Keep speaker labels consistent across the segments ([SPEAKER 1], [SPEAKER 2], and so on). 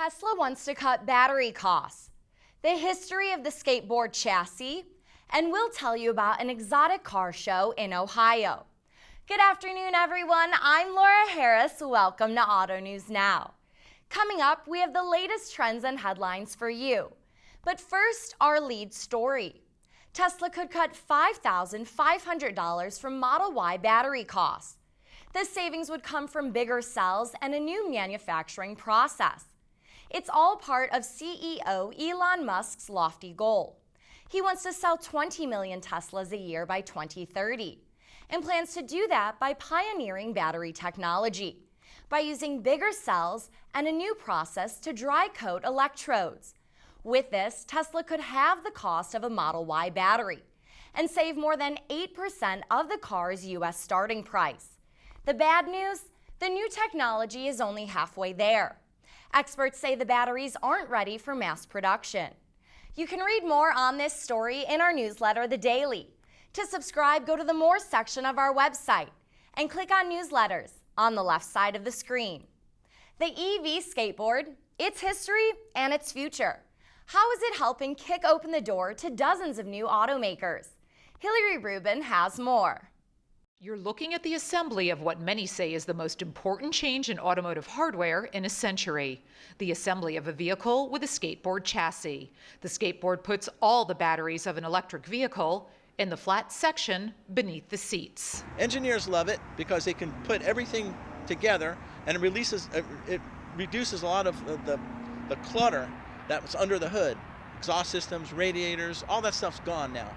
[SPEAKER 1] Tesla wants to cut battery costs, the history of the skateboard chassis, and we'll tell you about an exotic car show in Ohio. Good afternoon, everyone. I'm Laura Harris. Welcome to Auto News Now. Coming up, we have the latest trends and headlines for you. But first, our lead story. Tesla could cut $5,500 from Model Y battery costs. This savings would come from bigger cells and a new manufacturing process. It's all part of CEO Elon Musk's lofty goal. He wants to sell 20 million Teslas a year by 2030 and plans to do that by pioneering battery technology, by using bigger cells and a new process to dry coat electrodes. With this, Tesla could halve the cost of a Model Y battery and save more than 8% of the car's U.S. starting price. The bad news? The new technology is only halfway there. Experts say the batteries aren't ready for mass production. You can read more on this story in our newsletter, The Daily. To subscribe, go to the More section of our website and click on Newsletters on the left side of the screen. The EV skateboard, its history and its future. How is it helping kick open the door to dozens of new automakers? Hillary Rubin has more.
[SPEAKER 2] You're looking at the assembly of what many say is the most important change in automotive hardware in a century. The assembly of a vehicle with a skateboard chassis. The skateboard puts all the batteries of an electric vehicle in the flat section beneath the seats.
[SPEAKER 3] Engineers love it because they can put everything together and it reduces a lot of the clutter that was under the hood. Exhaust systems, radiators, all that stuff's gone now.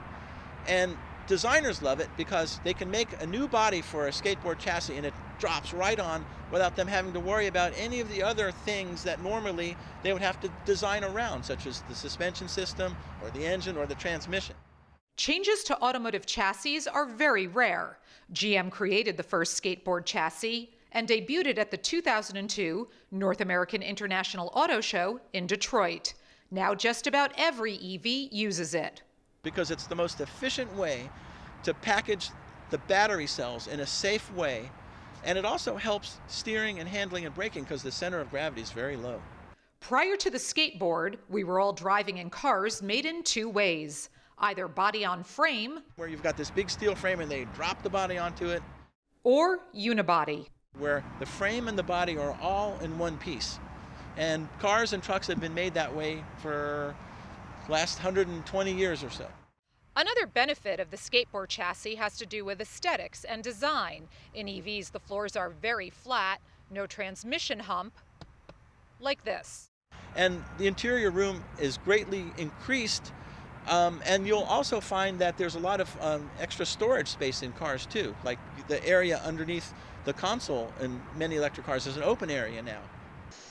[SPEAKER 3] And designers love it because they can make a new body for a skateboard chassis and it drops right on without them having to worry about any of the other things that normally they would have to design around, such as the suspension system or the engine or the transmission.
[SPEAKER 2] Changes to automotive chassis are very rare. GM created the first skateboard chassis and debuted it at the 2002 North American International Auto Show in Detroit. Now just about every EV uses it.
[SPEAKER 3] Because it's the most efficient way to package the battery cells in a safe way, and it also helps steering and handling and braking because the center of gravity is very low.
[SPEAKER 2] Prior to the skateboard, we were all driving in cars made in two ways, either body on frame,
[SPEAKER 3] where you've got this big steel frame and they drop the body onto it,
[SPEAKER 2] or unibody,
[SPEAKER 3] where the frame and the body are all in one piece. And cars and trucks have been made that way for last 120 years or so.
[SPEAKER 2] Another benefit of the skateboard chassis has to do with aesthetics and design. In EVs, the floors are very flat, no transmission hump, like this.
[SPEAKER 3] And the interior room is greatly increased, and you'll also find that there's a lot of extra storage space in cars too, like the area underneath the console in many electric cars is an open area now.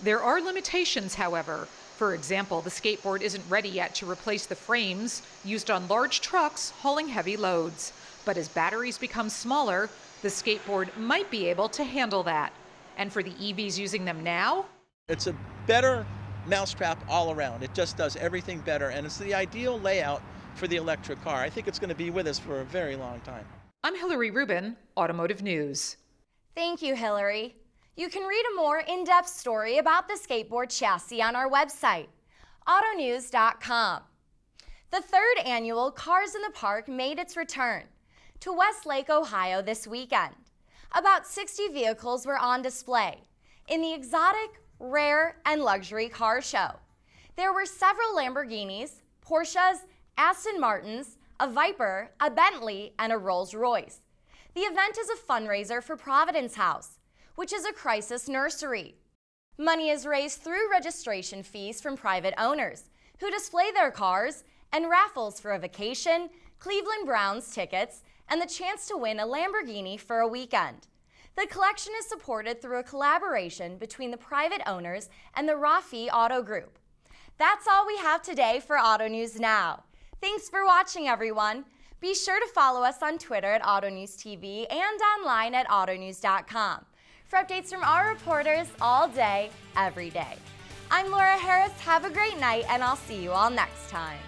[SPEAKER 2] There are limitations, however. For example, the skateboard isn't ready yet to replace the frames used on large trucks hauling heavy loads. But as batteries become smaller, the skateboard might be able to handle that. And for the EVs using them now?
[SPEAKER 3] It's a better mousetrap all around. It just does everything better, and it's the ideal layout for the electric car. I think it's going to be with us for a very long time.
[SPEAKER 2] I'm Hillary Rubin, Automotive News.
[SPEAKER 1] Thank you, Hillary. You can read a more in-depth story about the skateboard chassis on our website, AUTONEWS.com. The third annual Cars in the Park made its return to Westlake, Ohio this weekend. About 60 vehicles were on display in the exotic, rare, and luxury car show. There were several Lamborghinis, Porsches, Aston Martins, a Viper, a Bentley, and a Rolls-Royce. The event is a fundraiser for Providence House, which is a crisis nursery. Money is raised through registration fees from private owners who display their cars and raffles for a vacation, Cleveland Browns tickets, and the chance to win a Lamborghini for a weekend. The collection is supported through a collaboration between the private owners and the Rafi Auto Group. That's all we have today for Auto News Now. Thanks for watching, everyone. Be sure to follow us on Twitter at AutoNewsTV and online at AutoNews.com. For updates from our reporters all day, every day. I'm Laura Harris. Have a great night, and I'll see you all next time.